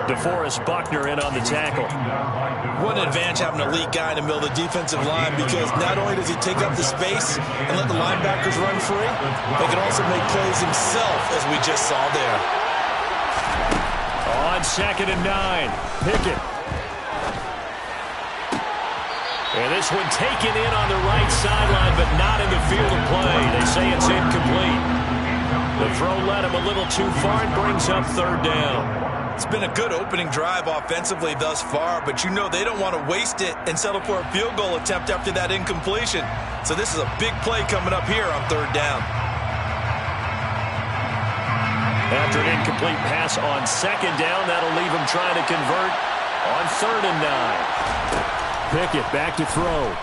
DeForest Buckner in on the tackle. What an advantage having an elite guy in the middle of the defensive line, because not only does he take up the space and let the linebackers run free, but he can also make plays himself, as we just saw there. On 2nd and 9, Pickett. And this one taken in on the right sideline, but not in the field of play. They say it's incomplete. The throw led him a little too far and brings up 3rd down. It's been a good opening drive offensively thus far, but you know they don't want to waste it and settle for a field goal attempt after that incompletion. So this is a big play coming up here on 3rd down. After an incomplete pass on 2nd down, that'll leave him trying to convert on 3rd and 9. Pickett back to throw.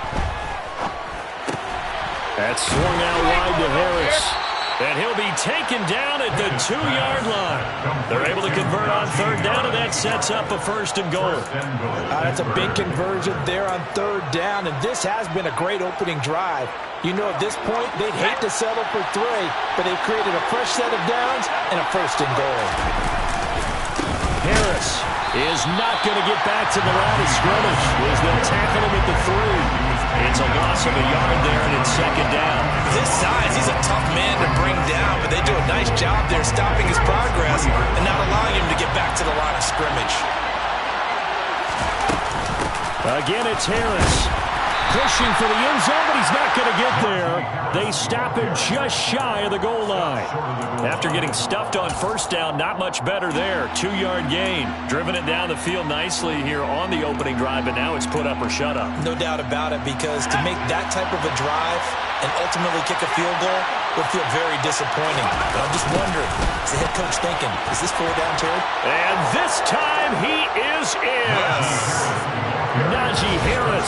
That's swung out wide to Harris. And he'll be taken down at the 2-yard line. They're able to convert on 3rd down, and that sets up a 1st and goal. That's a big conversion there on 3rd down, and this has been a great opening drive. You know, at this point, they'd hate to settle for 3, but they've created a fresh set of downs and a 1st and goal. Harris is not going to get back to the line of scrimmage as they'll tackle him at the 3. It's a loss of a yard there, and it's 2nd down. This size, he's a tough man to bring down, but they do a nice job there stopping his progress and not allowing him to get back to the line of scrimmage. Again, it's Harris. Pushing for the end zone, but he's not going to get there. They stop him just shy of the goal line. After getting stuffed on 1st down, not much better there. 2-yard gain. Driven it down the field nicely here on the opening drive, but now it's put up or shut up. No doubt about it, because to make that type of a drive and ultimately kick a field goal would feel very disappointing. But I'm just wondering, is the head coach thinking, is this 4 down, Terry? And this time he is in. Yes. Najee Harris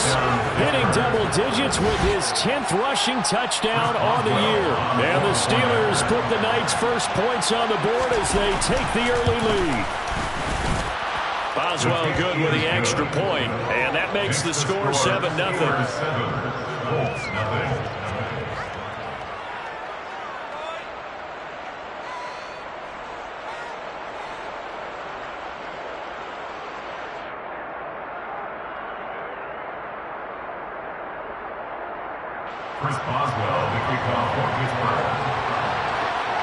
hitting double digits with his 10th rushing touchdown on the year. And the Steelers put the Knights' first points on the board as they take the early lead. Boswell good with the extra point, and that makes the score 7-0.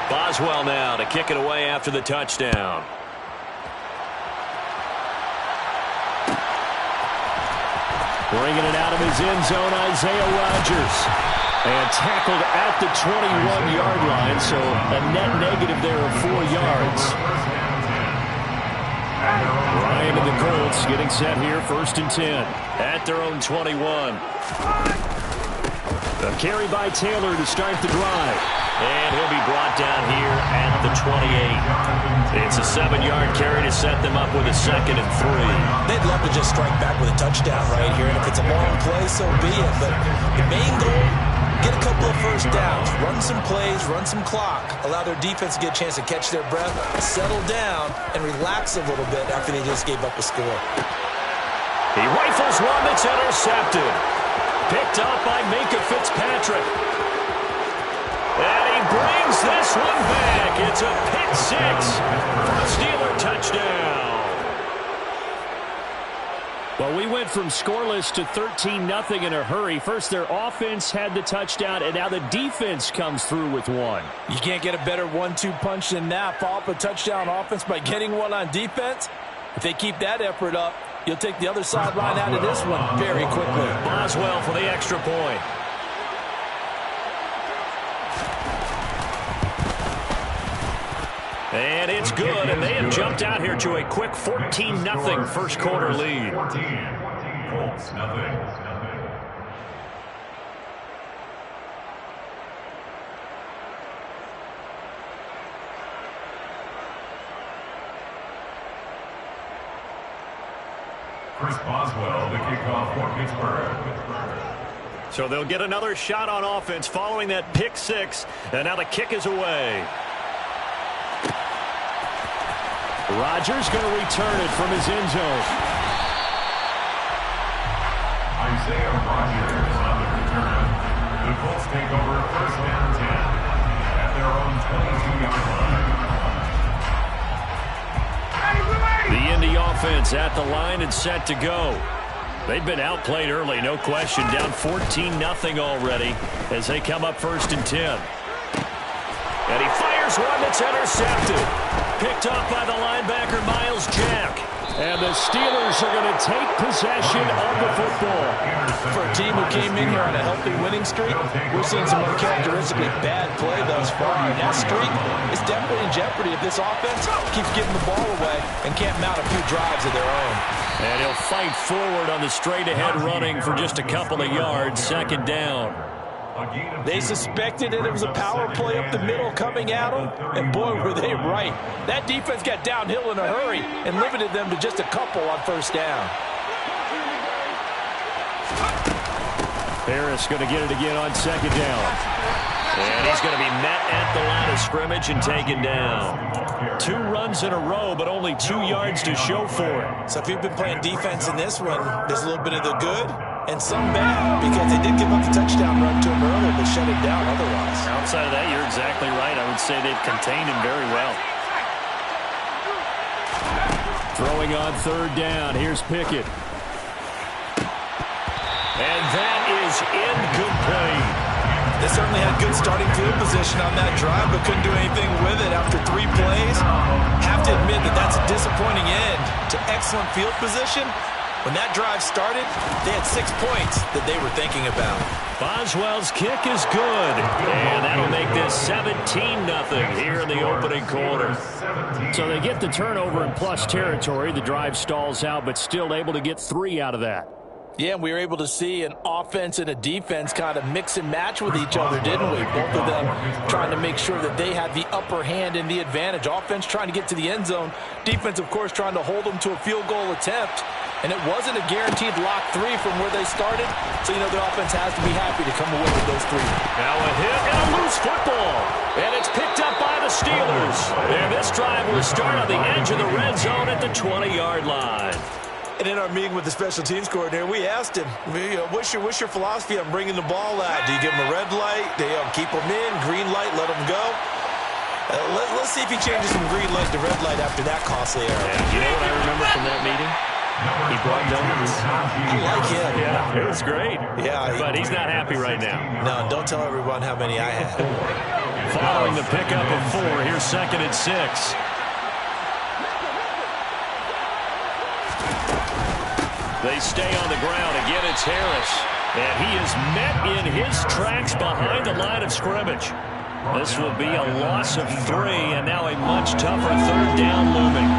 Boswell now to kick it away after the touchdown. Bringing it out of his end zone, Isaiah Rodgers. And tackled at the 21-yard line, so a net negative there of 4 yards. Ryan and the Colts getting set here, 1st and 10. At their own 21. A carry by Taylor to start the drive. And he'll be brought down here at the 28. It's a 7-yard carry to set them up with a 2nd and 3. They'd love to just strike back with a touchdown right here. And if it's a long play, so be it. But the main goal, get a couple of 1st downs. Run some plays, run some clock. Allow their defense to get a chance to catch their breath, settle down, and relax a little bit after they just gave up a score. He rifles one that's intercepted. Picked up by Minkah Fitzpatrick. And he brings this one back. It's a pick 6 for a Steeler touchdown. Well, we went from scoreless to 13-0 in a hurry. First, their offense had the touchdown, and now the defense comes through with one. You can't get a better 1-2 punch than that. Follow up a touchdown offense by getting one on defense. If they keep that effort up, you'll take the other sideline out of this one very quickly. Boswell for the extra point. And it's good, and they have jumped out here to a quick 14-0 first quarter lead. 14, Colts, nothing. Chris Boswell, the kickoff for Pittsburgh. So they'll get another shot on offense following that pick 6, and now the kick is away. Rodgers going to return it from his end zone. Isaiah Rodgers on the return. The Colts take over 1st and 10 at their own 22-yard line. The Indy offense at the line and set to go. They've been outplayed early, no question. Down 14-0 already as they come up 1st and 10. And he fires one that's intercepted. Picked up by the linebacker, Miles Jack. And the Steelers are going to take possession of the football. For a team who came in here on a healthy winning streak, we're seeing some uncharacteristically bad play thus far. And that streak is definitely in jeopardy if this offense keeps giving the ball away and can't mount a few drives of their own. And he'll fight forward on the straight-ahead running for just a couple of yards. 2nd down. They suspected that it was a power play up the middle coming at them, and boy, were they right. That defense got downhill in a hurry and limited them to just a couple on 1st down. Harris going to get it again on 2nd down. And he's going to be met at the line of scrimmage and taken down. 2 runs in a row, but only 2 yards to show for it. So if you've been playing defense in this one, there's a little bit of the good and some bad, because they did give up the touchdown run to him earlier, but shut him down otherwise. Outside of that, you're exactly right. I would say they've contained him very well. Throwing on 3rd down. Here's Pickett. And that is incomplete. They certainly had good starting field position on that drive, but couldn't do anything with it after 3 plays. Have to admit that that's a disappointing end to excellent field position. When that drive started, they had 6 points that they were thinking about. Boswell's kick is good, and that'll make this 17-0 here in the opening quarter. So they get the turnover in plus territory. The drive stalls out, but still able to get 3 out of that. Yeah, we were able to see an offense and a defense kind of mix and match with each other, didn't we? Both of them trying to make sure that they had the upper hand and the advantage. Offense trying to get to the end zone. Defense, of course, trying to hold them to a field goal attempt. And it wasn't a guaranteed lock 3 from where they started. So, you know, the offense has to be happy to come away with those 3. Now a hit and a loose football. And it's picked up by the Steelers. And this drive will start on the edge of the red zone at the 20-yard line. And in our meeting with the special teams coordinator, we asked him, what's your philosophy on bringing the ball out? Do you give him a red light? Do you keep him in? Green light, let him go? Let's see if he changes from green light to red light after that costly error. Yeah, you know what I remember from that meeting? He brought donuts. I like him. Yeah, it was great. Yeah, but he's not happy right now. No, don't tell everyone how many I had. Following the pickup of 4, here's 2nd and 6. They stay on the ground. Again, it's Harris. And he is met in his tracks behind the line of scrimmage. This will be a loss of 3, and now a much tougher 3rd down looming.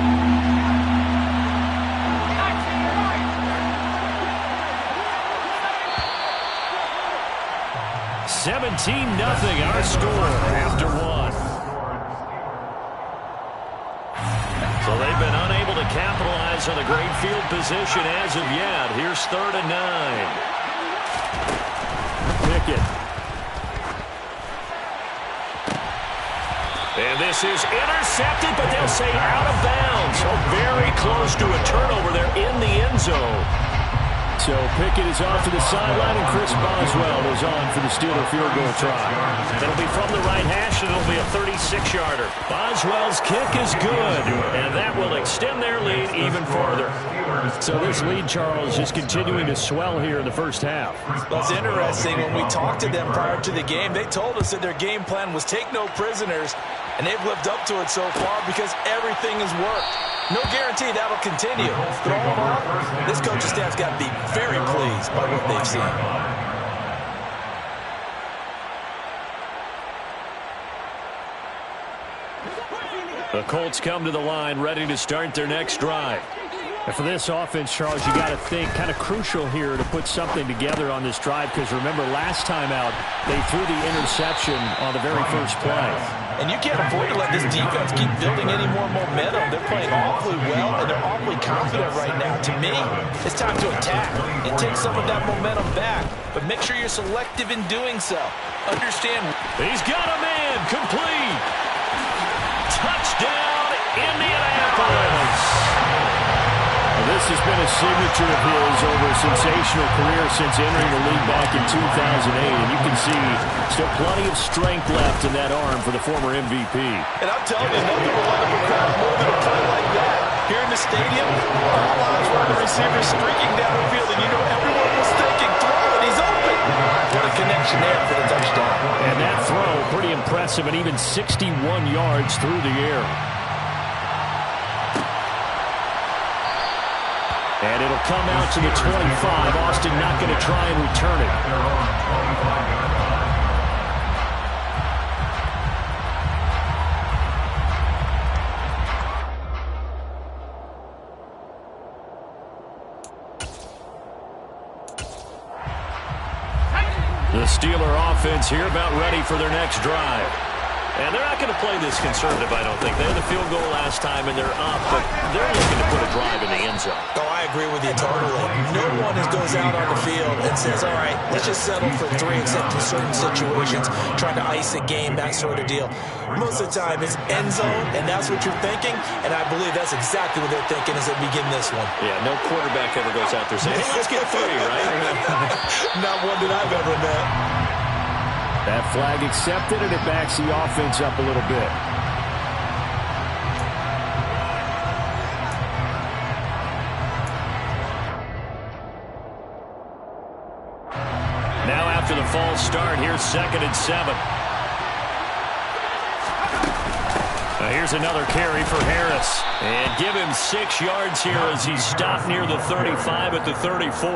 17-0 our score after 1. So they've been unable to capitalize on the great field position as of yet. Here's 3rd and 9. Pickett. And this is intercepted, but they'll say out of bounds. So very close to a turnover there in the end zone. So Pickett is off to the sideline, and Chris Boswell is on for the Steeler field goal try. It'll be from the right hash, and it'll be a 36-yarder. Boswell's kick is good, and that will extend their lead even further. So this lead, Charles, is continuing to swell here in the first half. Well, it's interesting. When we talked to them prior to the game, they told us that their game plan was take no prisoners, and they've lived up to it so far because everything has worked. No guarantee that'll continue. But all in all, this coaching staff's got to be very pleased by what they've seen. The Colts come to the line ready to start their next drive. And for this offense, Charles, you got to think kind of crucial here to put something together on this drive, because remember last time out they threw the interception on the very first play. And you can't afford to let this defense keep building any more momentum. They're playing awfully well, and they're awfully confident right now. To me, it's time to attack and take some of that momentum back. But make sure you're selective in doing so. Understand. He's got a man. Complete. Touchdown, Indianapolis. This has been a signature of his over a sensational career since entering the league back in 2008. And you can see still plenty of strength left in that arm for the former MVP. And I'm telling you, nothing will let him crowd more than a play like that. Here in the stadium, all eyes were on the receiver streaking down the field, and you know everyone was thinking, throw it, he's open. What a connection there for the touchdown. And that throw, pretty impressive, and even 61 yards through the air. And it'll come out to the 25. Austin not going to try and return it. The Steeler offense here about ready for their next drive. And they're not going to play this conservative, I don't think. They had the field goal last time, and they're up, but they're looking to put a drive in the end zone. Oh, I agree with you totally. No one goes out on the field and says, all right, let's just settle for 3, except in certain situations, trying to ice a game, that sort of deal. Most of the time, it's end zone, and that's what you're thinking, and I believe that's exactly what they're thinking as they begin this one. Yeah, no quarterback ever goes out there saying, hey, let's get 3, right? Not one that I've ever met. That flag accepted, and it backs the offense up a little bit. Now after the false start, here's 2nd and 7. Here's another carry for Harris. And give him 6 yards here as he's stopped near the 35 at the 34.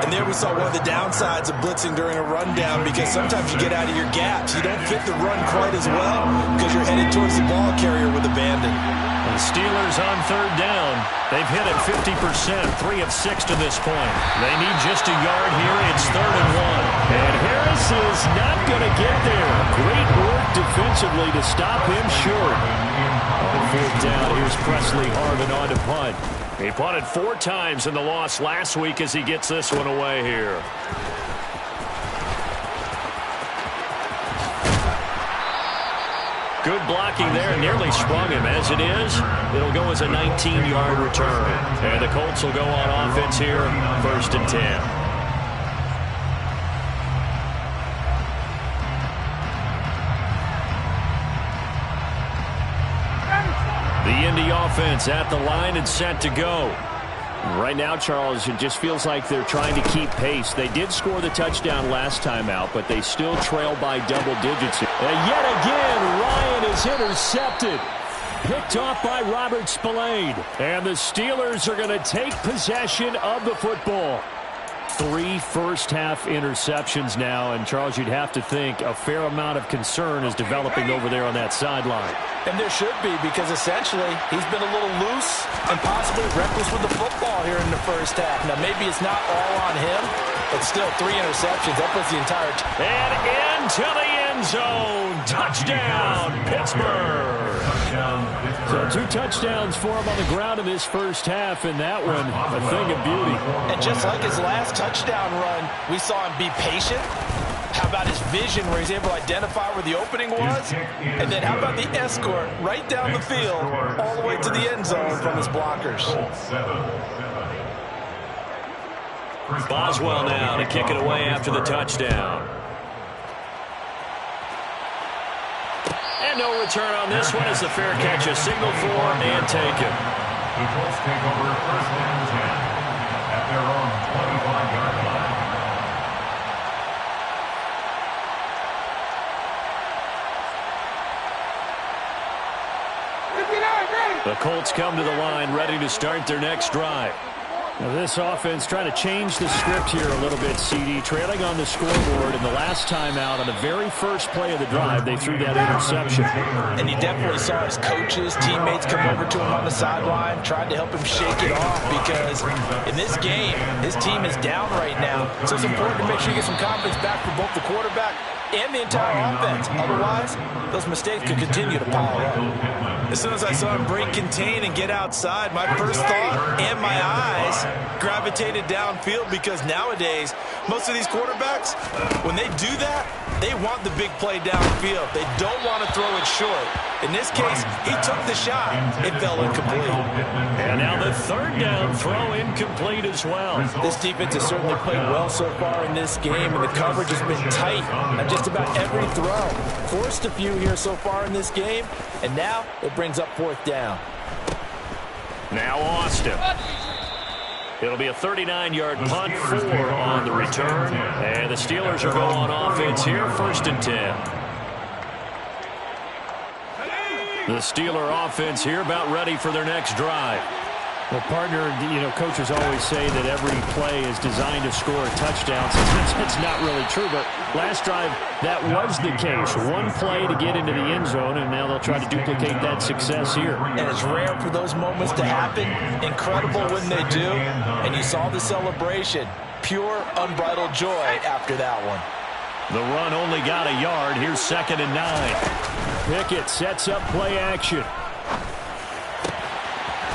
And there we saw one of the downsides of blitzing during a rundown, because sometimes you get out of your gaps. You don't fit the run quite as well because you're headed towards the ball carrier with abandon. The Steelers on 3rd down. They've hit it 50%, 3 of 6 to this point. They need just a yard here. It's 3rd and 1. And Harris is not going to get there. Great work defensively to stop him short. On 4th down, here's Presley Harvin on to punt. He punted 4 times in the loss last week as he gets this one away here. Good blocking there, nearly sprung him. As it is, it'll go as a 19-yard return. And the Colts will go on offense here, 1st and 10. The Indy offense at the line and set to go. Right now, Charles, it just feels like they're trying to keep pace. They did score the touchdown last time out, but they still trail by double digits. And yet again, Ryan is intercepted. Picked off by Robert Spillane. And the Steelers are going to take possession of the football. 3 first-half interceptions now, and Charles, you'd have to think a fair amount of concern is developing over there on that sideline. And there should be, because essentially he's been a little loose and possibly reckless with the football here in the first half. Now, maybe it's not all on him, but still 3 interceptions. That puts the entire and into the end zone. Touchdown, Pittsburgh. So 2 touchdowns for him on the ground in this first half, and that one a thing of beauty. And just like his last touchdown run, we saw him be patient. How about his vision where he's able to identify where the opening was? And then how about the escort right down the field all the way to the end zone from his blockers? Boswell now to kick it away after the touchdown. And no return on this one as the fair catch is signaled for and taken. The Colts take over 1st and 10 at their own 25-yard line. The Colts come to the line ready to start their next drive. Now this offense trying to change the script here a little bit, CD. Trailing on the scoreboard, and the last time out on the very first play of the drive, they threw that interception. And he definitely saw his coaches, teammates come over to him on the sideline, tried to help him shake it off, because in this game, his team is down right now. So it's important to make sure you get some confidence back for both the quarterback and the entire offense. Otherwise, those mistakes could continue to pile up. As soon as I saw him break contain and get outside, my first thought and my eyes gravitated downfield, because nowadays, most of these quarterbacks, when they do that, they want the big play downfield. They don't want to throw it short. In this case, he took the shot. It fell incomplete. And now the 3rd down throw incomplete as well. This defense has certainly played well so far in this game, and the coverage has been tight on just about every throw. Forced a few here so far in this game, and now it brings up 4th down. Now Austin. It'll be a 39-yard punt, 4 on the return. And the Steelers are going on offense here, 1st and 10. The Steeler offense here about ready for their next drive. Well, partner, coaches always say that every play is designed to score a touchdown. It's not really true, but last drive, that was the case. One play to get into the end zone, and now they'll try to duplicate that success here. And it's rare for those moments to happen. Incredible when they do. And you saw the celebration. Pure, unbridled joy after that one. The run only got a yard. Here's 2nd and 9. Pickett sets up play action.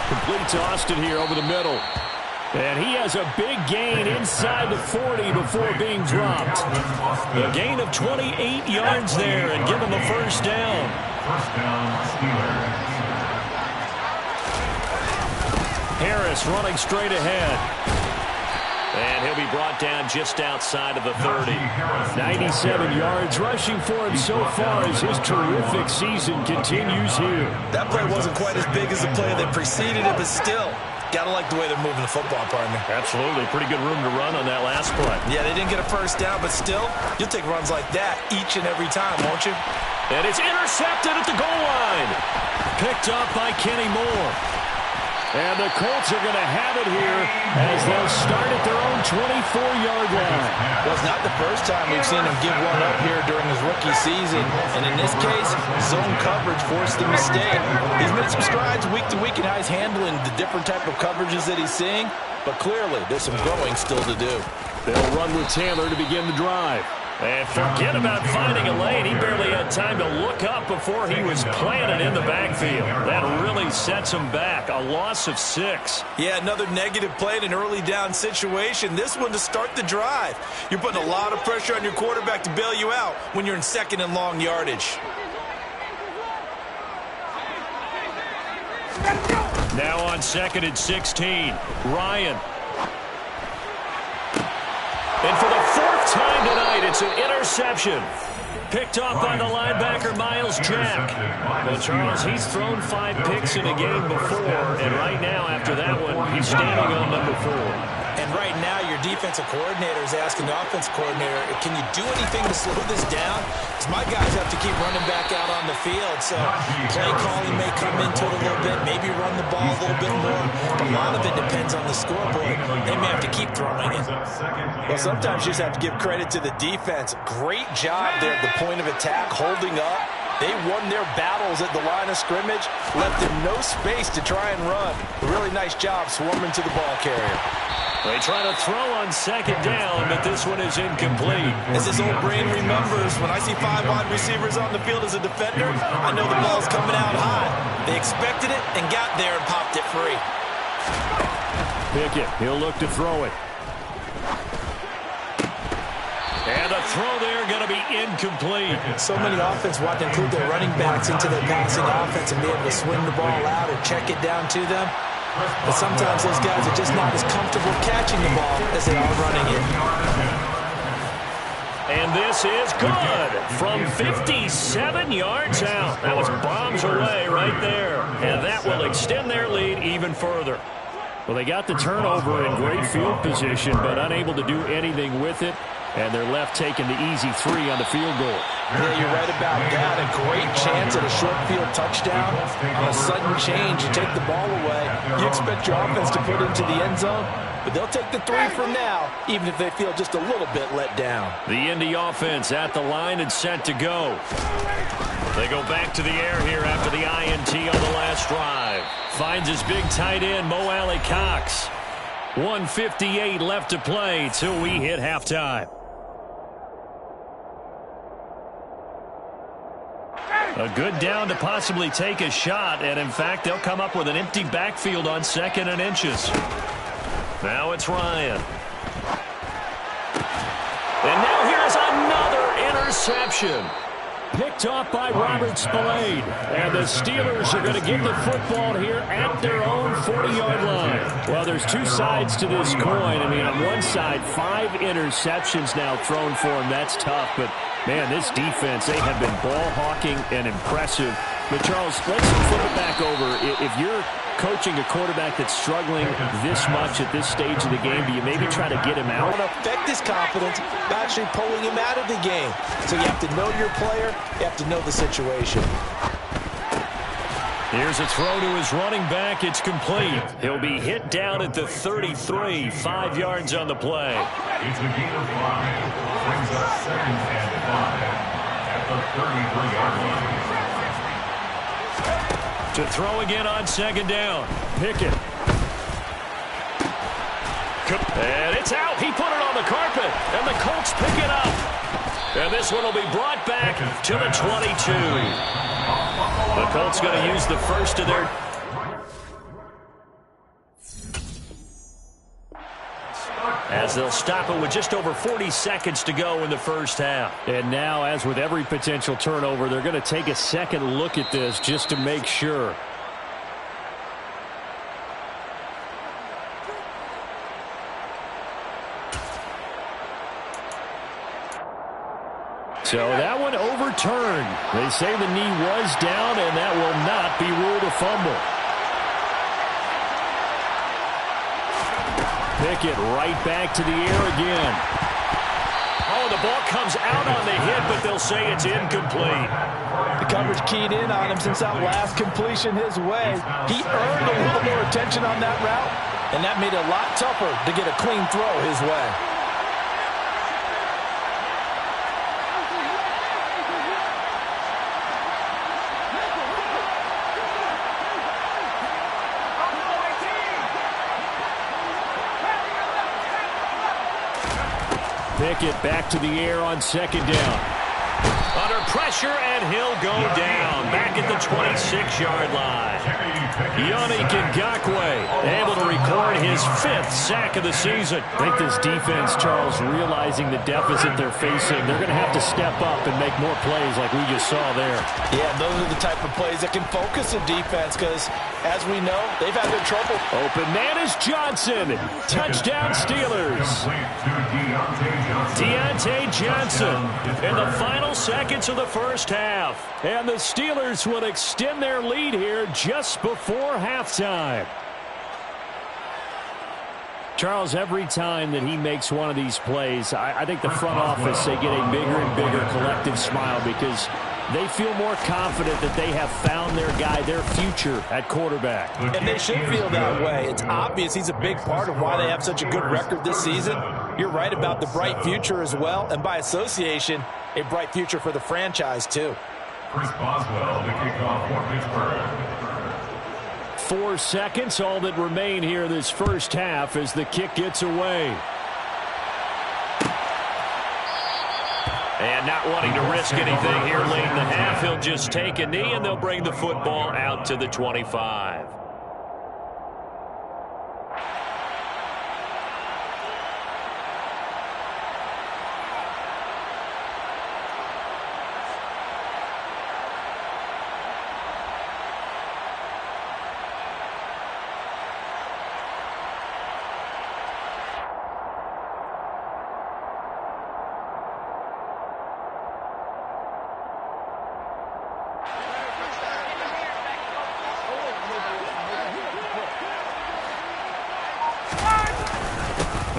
Completes Austin here over the middle. And he has a big gain inside the 40 before being dropped. A gain of 28 yards there and give him a 1st down. 1st down, Steelers. Harris running straight ahead. And he'll be brought down just outside of the 30. 97 yards rushing for him so far as his terrific season continues here. That play wasn't quite as big as the play that preceded it, but still, gotta like the way they're moving the football, partner. Absolutely. Pretty good room to run on that last play. Yeah, they didn't get a 1st down, but still, you'll take runs like that each and every time, won't you? And it's intercepted at the goal line. Picked up by Kenny Moore. And the Colts are going to have it here as they'll start at their own 24-yard line. Well, it's not the first time we've seen him give one up here during his rookie season. And in this case, zone coverage forced the mistake. He's made some strides week to week in how he's handling the different type of coverages that he's seeing. But clearly, there's some growing still to do. They'll run with Taylor to begin the drive. And forget about finding a lane. He barely had time to look up before he was planted in the backfield. That really sets him back. A loss of 6. Yeah, another negative play in an early down situation. This one to start the drive. You're putting a lot of pressure on your quarterback to bail you out when you're in 2nd and long yardage. Now on 2nd and 16. Ryan. And for the 4th time tonight, it's an interception. Picked off by the linebacker, Miles Jack. Well, Charles, he's thrown 5 picks in a game before, and right now, after that one, he's standing on number 4. And right now, your defensive coordinator is asking the offensive coordinator, can you do anything to slow this down? Because my guys have to keep running back out on the field. So play calling may come into it a little bit, maybe run the ball a little bit more. But a lot of it depends on the scoreboard. They may have to keep throwing it. Well, sometimes you just have to give credit to the defense. Great job there at the point of attack, holding up. They won their battles at the line of scrimmage, left them no space to try and run. Really nice job swarming to the ball carrier. They try to throw on 2nd down, but this one is incomplete. As his old brain remembers, when I see 5 wide receivers on the field as a defender, I know the ball's coming out high. They expected it and got there and popped it free. Pickett, he'll look to throw it. And a throw there going to be incomplete. So many offenses want to include their running backs into their passing offense and be able to swing the ball out or check it down to them. But sometimes those guys are just not as comfortable catching the ball as they are running it. And this is good from 57 yards out. That was bombs away right there. And that will extend their lead even further. Well, they got the turnover in great field position, but unable to do anything with it. And they're left taking the easy 3 on the field goal. Yeah, you're right about that. A great chance at a short field touchdown. On a sudden change, you take the ball away. You expect your offense to put into the end zone, but they'll take the 3 from now, even if they feel just a little bit let down. The Indy offense at the line and set to go. They go back to the air here after the INT on the last drive. Finds his big tight end, Mo Alley Cox. 1:58 left to play till we hit halftime. A good down to possibly take a shot, and in fact, they'll come up with an empty backfield on 2nd and inches. Now it's Ryan. And now here's another interception. Picked off by Robert Spillane. And the Steelers are going to get the football here at their own 40-yard line. Well, there's 2 sides to this coin. I mean, on one side, 5 interceptions now thrown for him. That's tough. But, man, this defense, they have been ball hawking and impressive But, Charles, let's flip it back over. If you're coaching a quarterback that's struggling this much at this stage of the game, do you maybe try to get him out? To affect his confidence by actually pulling him out of the game. So you have to know your player. You have to know the situation. Here's a throw to his running back. It's complete. He'll be hit down at the 33, 5 yards on the play. It's a gain of 5. Brings up 2nd and 5 at the 33-yard line. To throw again on 2nd down. Pickett. And it's out. He put it on the carpet. And the Colts pick it up. And this one will be brought back to the 22. The Colts going to use the first of their... as they'll stop it with just over 40 seconds to go in the first half. And now, as with every potential turnover, they're going to take a second look at this just to make sure. So that one overturned. They say the knee was down, and that will not be ruled a fumble. Pickett right back to the air again. Oh, the ball comes out on the hit, but they'll say it's incomplete. The coverage keyed in on him since that last completion his way. He earned a little more attention on that route, and that made it a lot tougher to get a clean throw his way. Pickett back to the air on 2nd down. Under pressure, and he'll go down. Back at the 26-yard line. Yannick Ngakoue able to record his 5th sack of the season. I think this defense, Charles, realizing the deficit they're facing, they're going to have to step up and make more plays like we just saw there. Yeah, those are the type of plays that can focus the defense because, as we know, they've had their trouble. Open man is Johnson. Touchdown Steelers. Deontay Johnson in the final seconds of the first half. And the Steelers will extend their lead here just before halftime. Charles, every time that he makes one of these plays, I think the front office, they get a bigger and bigger collective smile because they feel more confident that they have found their guy, their future at quarterback. And they should feel that way. It's obvious he's a big part of why they have such a good record this season. You're right about the bright future as well, and by association, a bright future for the franchise too. Chris Boswell, the kickoff for Pittsburgh. 4 seconds, all that remain here this first half as the kick gets away. And not wanting to risk anything here late in the half, he'll just take a knee and they'll bring the football out to the 25.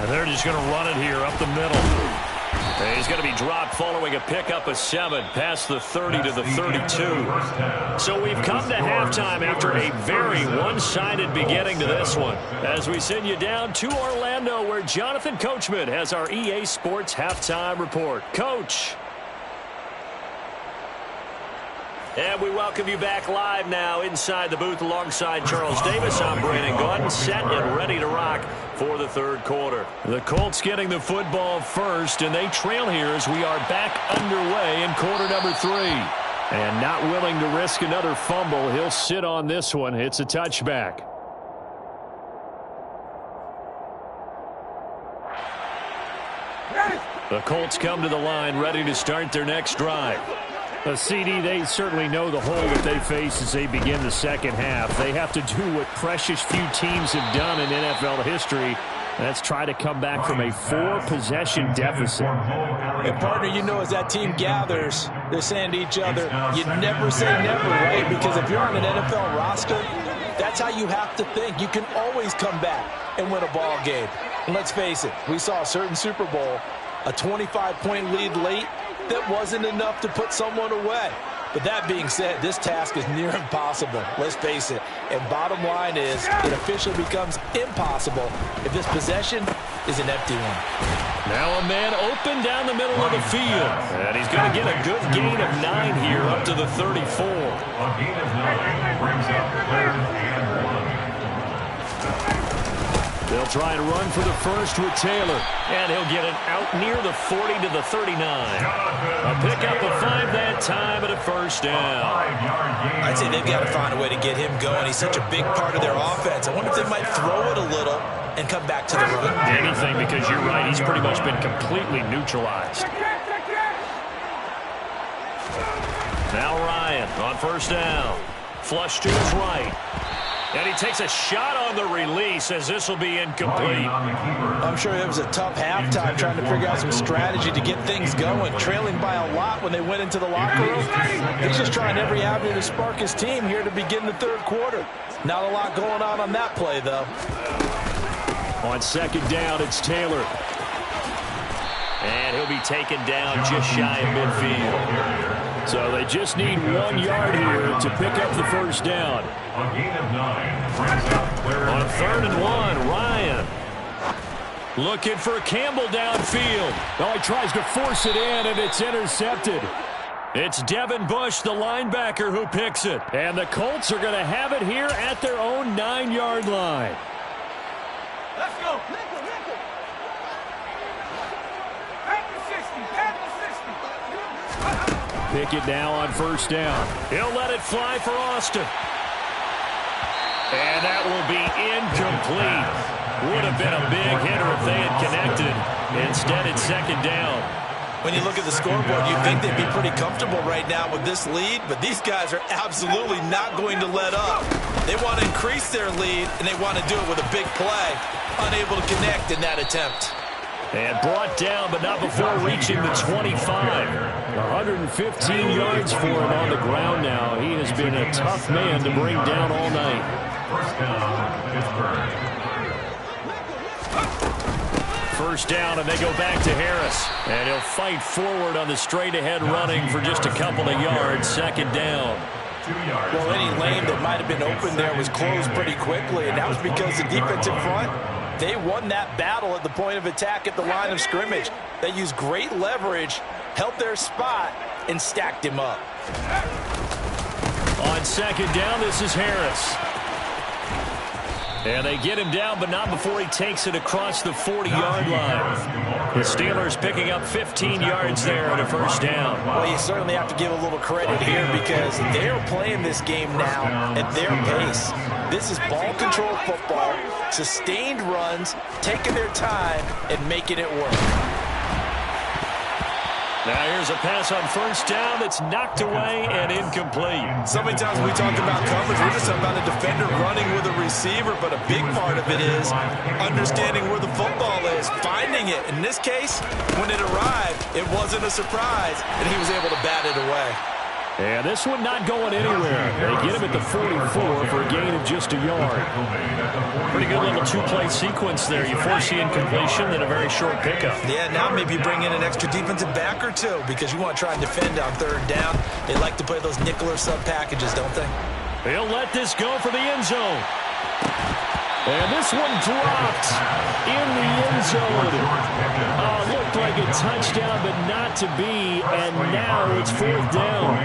They're just going to run it here up the middle. And he's going to be dropped following a pickup of 7 past the 30 to the 32. So we've come to halftime after a very one-sided beginning to this one. As we send you down to Orlando where Jonathan Coachman has our EA Sports halftime report. Coach. And we welcome you back live now inside the booth alongside Charles Davis. I'm Brandon Gordon, set and ready to rock for the third quarter. The Colts getting the football first, and they trail here as we are back underway in quarter number 3. And not willing to risk another fumble, he'll sit on this one. It's a touchback. The Colts come to the line ready to start their next drive. A CD, they certainly know the hole that they face as they begin the second half. They have to do what precious few teams have done in NFL history, Let's try to come back from a 4-possession deficit. And, partner, you know, as that team gathers, they're saying to each other, you never say never, right? Because if you're on an NFL roster, that's how you have to think. You can always come back and win a ball game. And let's face it, we saw a certain Super Bowl, a 25-point lead late that wasn't enough to put someone away. But that being said, this task is near impossible. Let's face it. And bottom line is, it officially becomes impossible if this possession is an empty one. Now a man open down the middle of the field. And he's going to get a good gain of 9 here up to the 34. A gain of 9 brings up 3rd and 1. They'll try and run for the first with Taylor. And he'll get it out near the 40 to the 39. A pickup of 5 that time and a first down. I'd say they've got to find a way to get him going. He's such a big part of their offense. I wonder if they might throw it a little and come back to the run. Anything, because you're right. He's pretty much been completely neutralized. Now Ryan on first down. Flush to his right. And he takes a shot on the release as this will be incomplete. I'm sure it was a tough halftime trying to figure out some strategy to get things going. Trailing by a lot when they went into the locker room. He's just trying every avenue to spark his team here to begin the 3rd quarter. Not a lot going on that play, though. On second down, it's Taylor. And he'll be taken down just shy of midfield. So they just need 1 yard here to pick up the first down. A gain of 9 brings up 3rd. On 3rd and 1, Ryan. Looking for Campbell downfield. Oh, he tries to force it in, and it's intercepted. It's Devin Bush, the linebacker, who picks it. And the Colts are going to have it here at their own 9-yard line. Let's go. Pickett now on first down. He'll let it fly for Austin. And that will be incomplete. Would have been a big hitter if they had connected. Instead, it's second down. When you look at the scoreboard, you'd think they'd be pretty comfortable right now with this lead, but these guys are absolutely not going to let up. They want to increase their lead, and they want to do it with a big play. Unable to connect in that attempt. And brought down, but not before reaching the 25. 115 yards for him on the ground now. He has been a tough man to bring down all night. First down, Pittsburgh. First down, and they go back to Harris. And he'll fight forward on the straight-ahead running for just a couple of yards. Second down. 2 yards. Well, any lane that might have been open there was closed pretty quickly, and that was because the defensive front, they won that battle at the point of attack at the line of scrimmage. They used great leverage, held their spot, and stacked him up. On second down, this is Harris. And they get him down, but not before he takes it across the 40-yard line. The Steelers picking up 15 yards there at a first down. Well, you certainly have to give a little credit here because they're playing this game now at their pace. This is ball control football, sustained runs, taking their time, and making it work. Now here's a pass on first down that's knocked away and incomplete. So many times we talk about coverage, we're just talking about a defender running with a receiver, but a big part of it is understanding where the football is, finding it. In this case, when it arrived, it wasn't a surprise, and he was able to bat it away. And this one not going anywhere. They get him at the 44 for a gain of just a yard. Pretty good little two-play sequence there. You force the incompletion, then a very short pickup. Yeah, now maybe you bring in an extra defensive back or two because you want to try and defend on third down. They like to play those nickel or sub packages, don't they? He'll let this go for the end zone. And this one dropped in the end zone. Looked like a touchdown, but not to be. And now it's fourth down.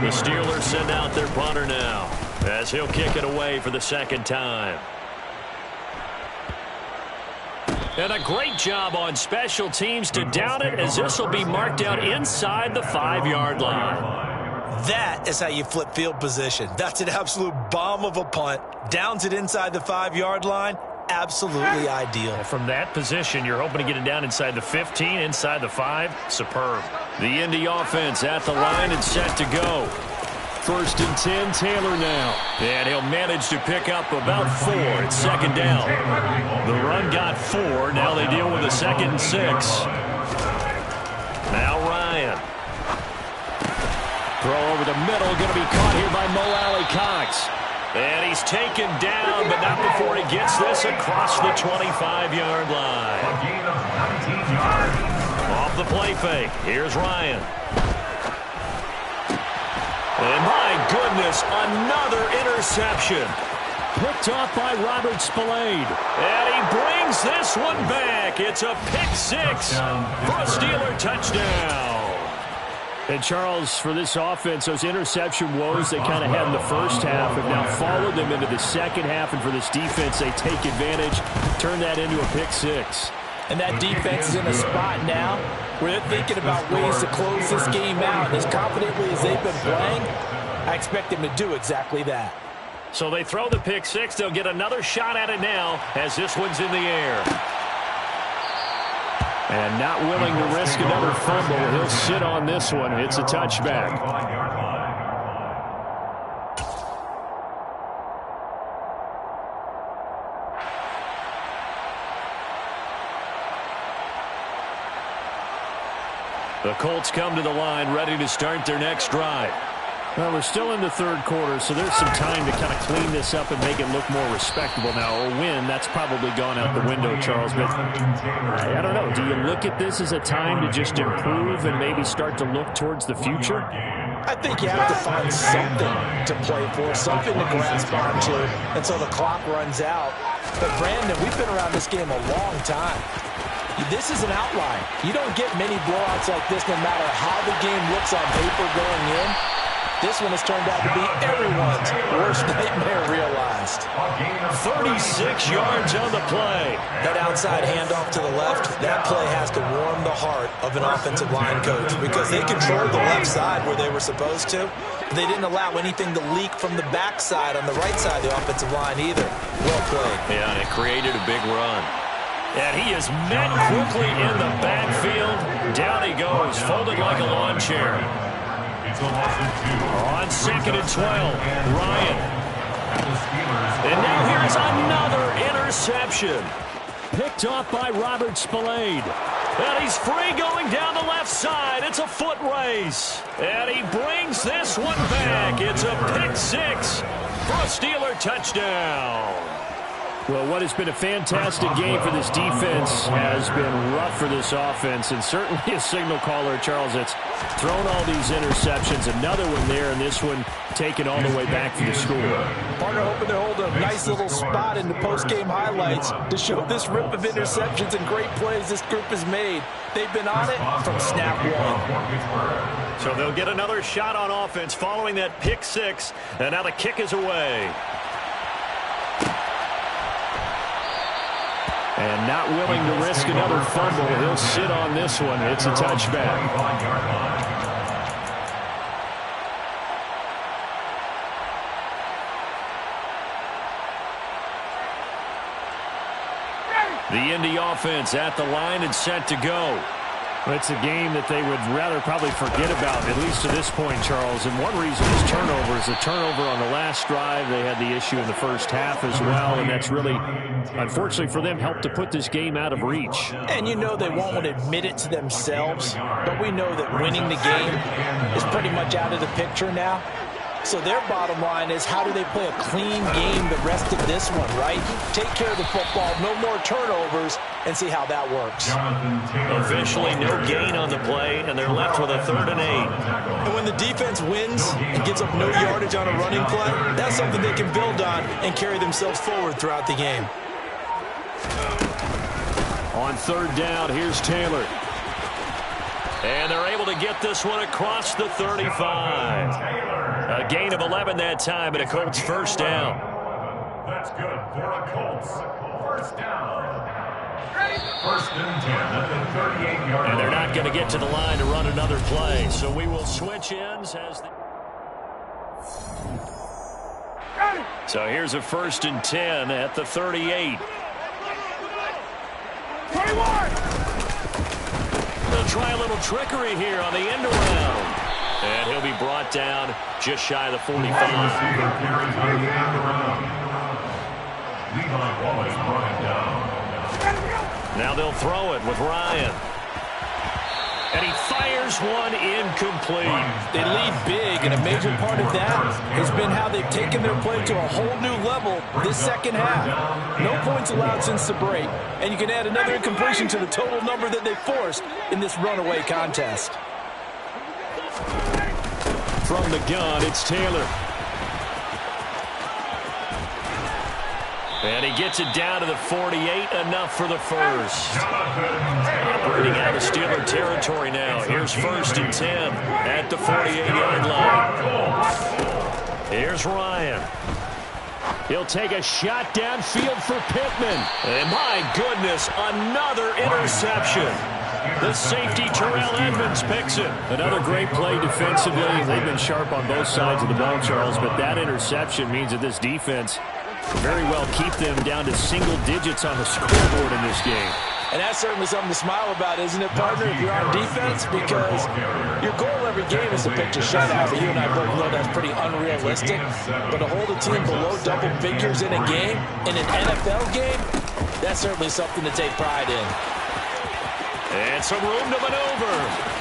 The Steelers send out their punter now as he'll kick it away for the second time. And a great job on special teams to down it, as this will be marked out inside the 5-yard line. That is how you flip field position. That's an absolute bomb of a punt. Downs it inside the 5-yard line. Absolutely ideal. From that position, you're hoping to get it down inside the 15, inside the 5. Superb. The Indy offense at the line and set to go. First and 10, Taylor now. And he'll manage to pick up about 4. It's second down. The run got 4. Now they deal with a 2nd and 6. Now Ryan. Throw over the middle. Going to be caught here by Mo Alley-Cox. And he's taken down, but not before he gets this across the 25-yard line. Off the play fake. Here's Ryan. And my goodness, another interception. Picked off by Robert Spillane. And he brings this one back. It's a pick-6 for a Steeler touchdown. And, Charles, for this offense, those interception woes they kind of had in the first half have now followed them into the second half. And for this defense, they take advantage, turn that into a pick-6. And that defense is in a spot now where they're thinking about ways to close this game out. As confidently as they've been playing, I expect them to do exactly that. So they throw the pick-6. They'll get another shot at it now as this one's in the air. And not willing to risk another fumble. He'll sit on this one. It's a touchback. The Colts come to the line ready to start their next drive. Well, we're still in the third quarter, so there's some time to kind of clean this up and make it look more respectable now. A win, that's probably gone out the window, Charles. But I don't know. Do you look at this as a time to just improve and maybe start to look towards the future? I think you have to find something to play for, something to grasp onto until the clock runs out. But, Brandon, we've been around this game a long time. This is an outlier. You don't get many blowouts like this no matter how the game looks on paper going in. This one has turned out to be everyone's worst nightmare realized. 36 yards on the play. That outside handoff to the left, that play has to warm the heart of an offensive line coach because they controlled the left side where they were supposed to. They didn't allow anything to leak from the backside on the right side of the offensive line either. Well played. Yeah, and it created a big run. And he is met quickly in the backfield. Down he goes, folded like a lawn chair. On 2nd and 12, Ryan. And now here's another interception. Picked off by Robert Spillane. And he's free going down the left side. It's a foot race. And he brings this one back. It's a pick-6 for a Steeler touchdown. Well, what has been a fantastic game for this defense has been rough for this offense, and certainly a signal caller, Charles, that's thrown all these interceptions. Another one there, and this one taken all the way back for the score. Partner hoping to hold a nice little spot in the post-game highlights to show this rip of interceptions and great plays this group has made. They've been on it from snap one. So they'll get another shot on offense following that pick-6, and now the kick is away. And not willing to risk another fumble. He'll sit on this one. It's a touchback. The Indy offense at the line and set to go. It's a game that they would rather probably forget about, at least to this point, Charles. And one reason is turnovers. The turnover on the last drive, they had the issue in the first half as well. And that's really, unfortunately for them, helped to put this game out of reach. And you know they won't want to admit it to themselves. But we know that winning the game is pretty much out of the picture now. So their bottom line is, how do they play a clean game the rest of this one, right? Take care of the football, no more turnovers, and see how that works. Officially no gain on the play, and they're left with a 3rd and 8. And when the defense wins and gives up no yardage on a running play, that's something they can build on and carry themselves forward throughout the game. On 3rd down, here's Taylor. And they're able to get this one across the 35. A gain of 11 that time, and a Colts first down. That's good for a Colts. First down. First and 10 at the 38-yard line. And they're not going to get to the line to run another play, so we will switch ends as the... So here's a 1st and 10 at the 38. 21! They'll try a little trickery here on the end around. And he'll be brought down just shy of the 45. Now they'll throw it with Ryan. And he fires one incomplete. They lead big, and a major part of that has been how they've taken their play to a whole new level this second half. No points allowed since the break, and you can add another incompletion to the total number that they forced in this runaway contest. From the gun, it's Taylor. And he gets it down to the 48, enough for the first. Operating out of Steeler territory now. Here's 1st and 10 at the 48-yard line. Here's Ryan. He'll take a shot downfield for Pittman. And my goodness, another interception. The safety, Terrell Edmonds, picks it. Another great play defensively. They've been sharp on both sides of the ball, Charles, but that interception means that this defense very well keep them down to single digits on the scoreboard in this game. And that's certainly something to smile about, isn't it, partner, if you're on defense? Because your goal every game is to pitch a shutout. But you and I both know that's pretty unrealistic. But to hold a team below double figures in a game, in an NFL game, that's certainly something to take pride in. And some room to maneuver.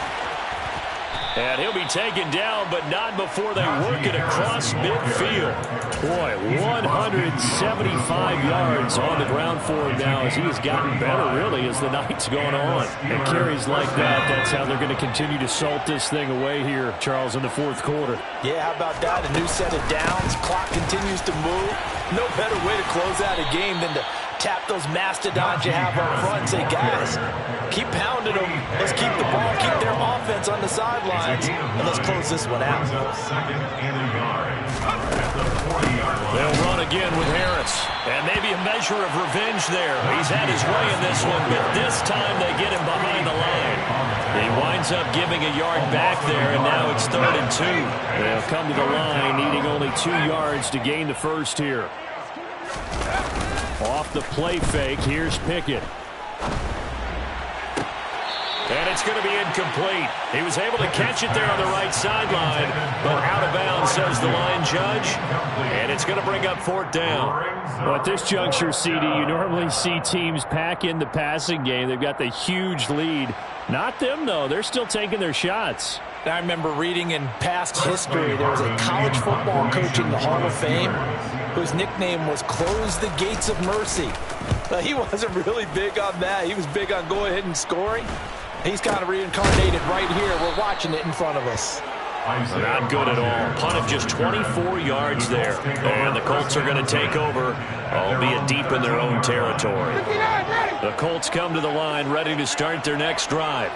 And he'll be taken down, but not before they work it across midfield. Boy, 175 yards on the ground for him now as he has gotten better, really, as the night's gone on. And carries like that, that's how they're going to continue to salt this thing away here, Charles, in the fourth quarter. Yeah, how about that? A new set of downs. Clock continues to move. No better way to close out a game than to tap those mastodons you have up front and say, guys, keep pounding them. Let's keep the ball, keep their offense on the sidelines, and let's close this one out. They'll run again with Harris. And maybe a measure of revenge there. He's had his way in this one, but this time they get him behind the line. He winds up giving a yard back there, and now it's 3rd and 2. They'll come to the line, needing only 2 yards to gain the first here. Off the play fake, here's Pickett. And it's going to be incomplete. He was able to catch it there on the right sideline, but out of bounds, says the line judge. And it's going to bring up 4th down. Well, at this juncture, CD, you normally see teams pack in the passing game. They've got the huge lead. Not them, though. They're still taking their shots. I remember reading in past history, there was a college football coach in the Hall of Fame whose nickname was Close the Gates of Mercy. But he wasn't really big on that. He was big on going ahead and scoring. He's kind of reincarnated right here. We're watching it in front of us. Not good at all. Punt of just 24 yards there. And the Colts are going to take over, albeit deep in their own territory. The Colts come to the line ready to start their next drive.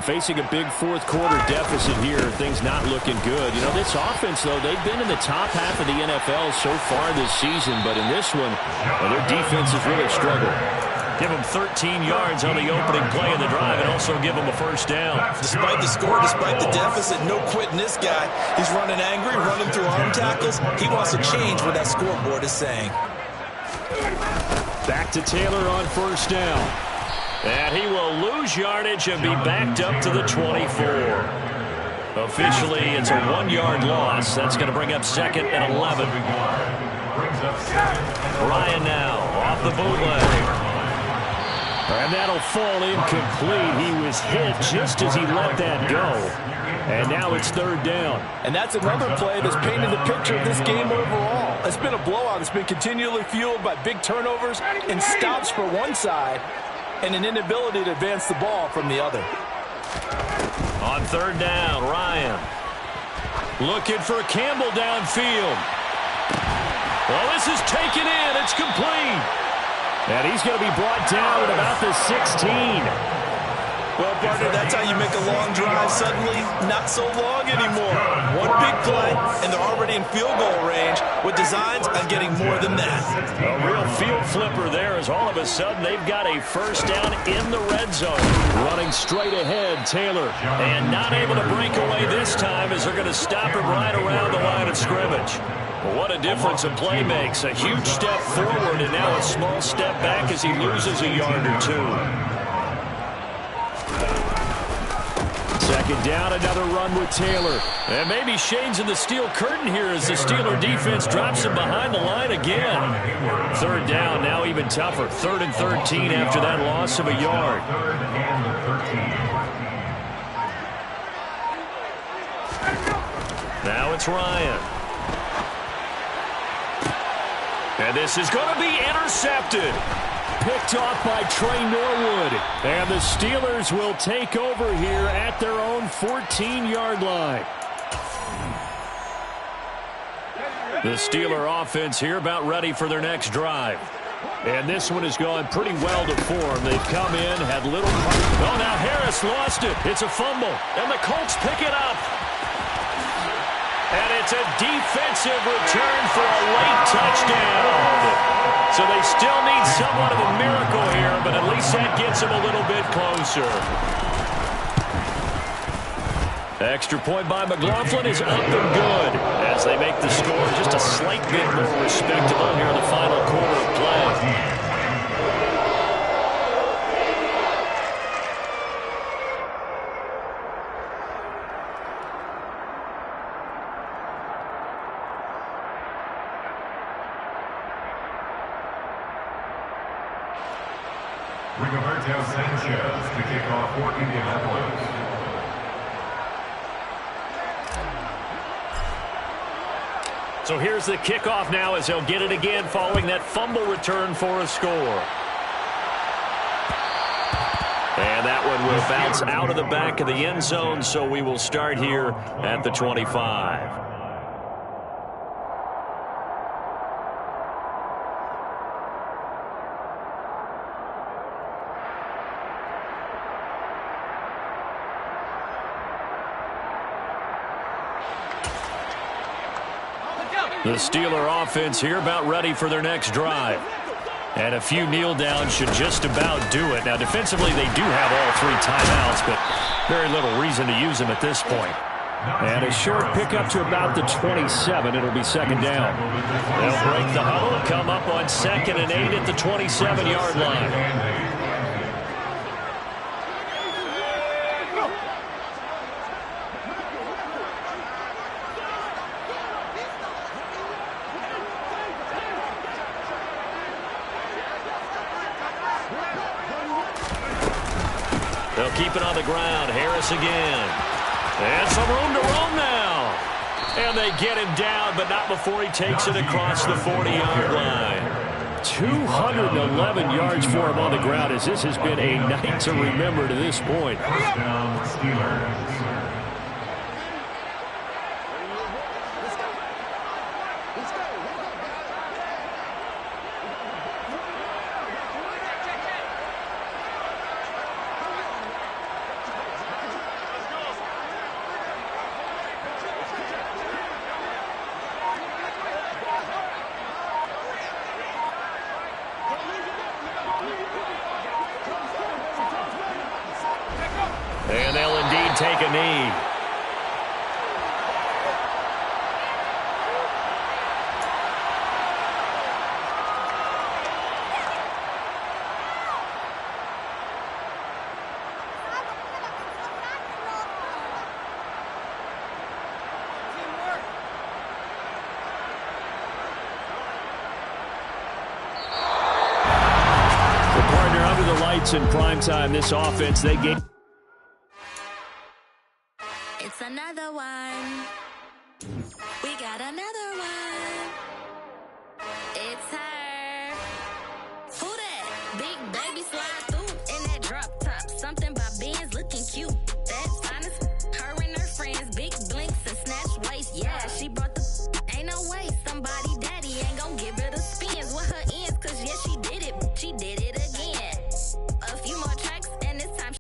Facing a big fourth quarter deficit here, things not looking good. You know, this offense, though, they've been in the top half of the NFL so far this season, but in this one, well, their defense has really struggled. Give them 13 yards on the opening play of the drive and also give them a 1st down. Despite the score, despite the deficit, no quitting this guy. He's running angry, running through arm tackles. He wants to change what that scoreboard is saying. Back to Taylor on 1st down. And he will lose yardage and be backed up to the 24. Officially, it's a 1-yard loss. That's going to bring up 2nd and 11. Ryan now off the bootleg. And that'll fall incomplete. He was hit just as he let that go. And now it's 3rd down. And that's another play that's painted the picture of this game overall. It's been a blowout. It's been continually fueled by big turnovers and stops for one side and an inability to advance the ball from the other. On 3rd down, Ryan. Looking for Campbell downfield. Well, this is taken in. It's complete. And he's going to be brought down at about the 16. Well, partner, that's how you make a long drive suddenly not so long anymore. One big play, and they're already in field goal range with designs on getting more than that. A real field flipper there as all of a sudden they've got a 1st down in the red zone. Running straight ahead, Taylor. And not able to break away this time as they're going to stop him right around the line of scrimmage. Well, what a difference a play makes. A huge step forward and now a small step back as he loses a yard or 2. second down, another run with Taylor. And maybe shades in the steel curtain here as the Steeler defense drops him behind the line again. Third down, now even tougher. 3rd and 13 after that loss of a yard. 3rd and 13. Now it's Ryan. And this is going to be intercepted. Picked off by Trey Norwood. And the Steelers will take over here at their own 14-yard line. The Steeler offense here about ready for their next drive. And this one has gone pretty well to form. They've come in, had little... Oh, now Harris lost it. It's a fumble. And the Colts pick it up. And it's a defensive return for a late touchdown. So they still need somewhat of a miracle here, but at least that gets them a little bit closer. Extra point by McLaughlin is up and good as they make the score just a slight bit more respectable here in the final quarter of play. Rigoberto Sanchez to kick off for Indianapolis. So here's the kickoff now as they'll get it again following that fumble return for a score. And that one will bounce out of the back of the end zone, so we will start here at the 25. The Steeler offense here about ready for their next drive. And a few kneel downs should just about do it. Now, defensively, they do have all 3 timeouts, but very little reason to use them at this point. And a short pickup to about the 27. It'll be second down. They'll break the huddle, come up on 2nd and 8 at the 27-yard line. They'll keep it on the ground. Harris again. And some room to roam now. And they get him down, but not before he takes it across the 40-yard line. 211 yards for him on the ground as this has been a night to remember to this point. First down, Steelers. And they'll indeed take a knee. The partner under the lights in primetime, this offense, they gave... It's another one. We got another one. It's her. Who that? Big baby slide through in that drop top. Something about Benz looking cute.